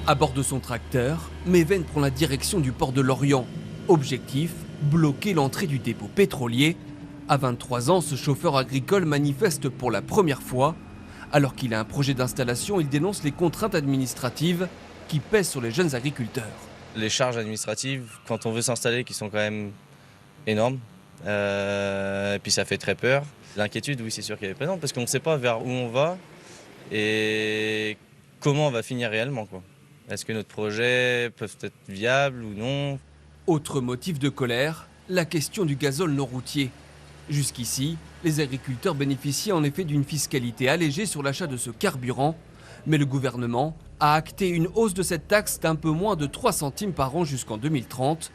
À bord de son tracteur, Méven prend la direction du port de Lorient. Objectif, bloquer l'entrée du dépôt pétrolier. À 23 ans, ce chauffeur agricole manifeste pour la première fois. Alors qu'il a un projet d'installation, il dénonce les contraintes administratives qui pèsent sur les jeunes agriculteurs. Les charges administratives, quand on veut s'installer, qui sont quand même énormes. Et puis ça fait très peur. L'inquiétude, oui, c'est sûr qu'elle est présente parce qu'on ne sait pas vers où on va et comment on va finir réellement, quoi. Est-ce que notre projet peut être viable ou non? Autre motif de colère, la question du gazole non routier. Jusqu'ici, les agriculteurs bénéficiaient en effet d'une fiscalité allégée sur l'achat de ce carburant, mais le gouvernement a acté une hausse de cette taxe d'un peu moins de 3 centimes par an jusqu'en 2030.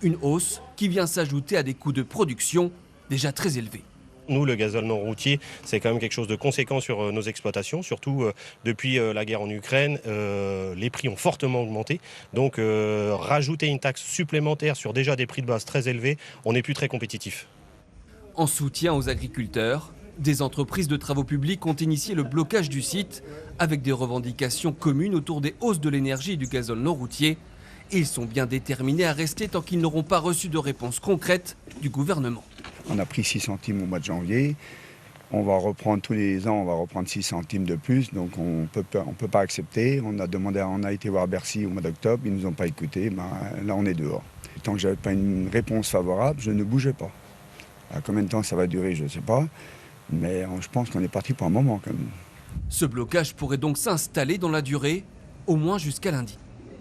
Une hausse qui vient s'ajouter à des coûts de production déjà très élevés. Nous, le gazole non routier, c'est quand même quelque chose de conséquent sur nos exploitations, surtout depuis la guerre en Ukraine, les prix ont fortement augmenté. Donc rajouter une taxe supplémentaire sur déjà des prix de base très élevés, on n'est plus très compétitif. En soutien aux agriculteurs, des entreprises de travaux publics ont initié le blocage du site avec des revendications communes autour des hausses de l'énergie et du gazole non routier. Ils sont bien déterminés à rester tant qu'ils n'auront pas reçu de réponse concrète du gouvernement. On a pris 6 centimes au mois de janvier. On va reprendre tous les ans, on va reprendre 6 centimes de plus. Donc on peut pas accepter. On a été voir Bercy au mois d'octobre, ils ne nous ont pas écoutés. Là, on est dehors. Tant que je n'avais pas une réponse favorable, je ne bougeais pas. À combien de temps ça va durer, je ne sais pas. Mais je pense qu'on est parti pour un moment quand même. Ce blocage pourrait donc s'installer dans la durée, au moins jusqu'à lundi.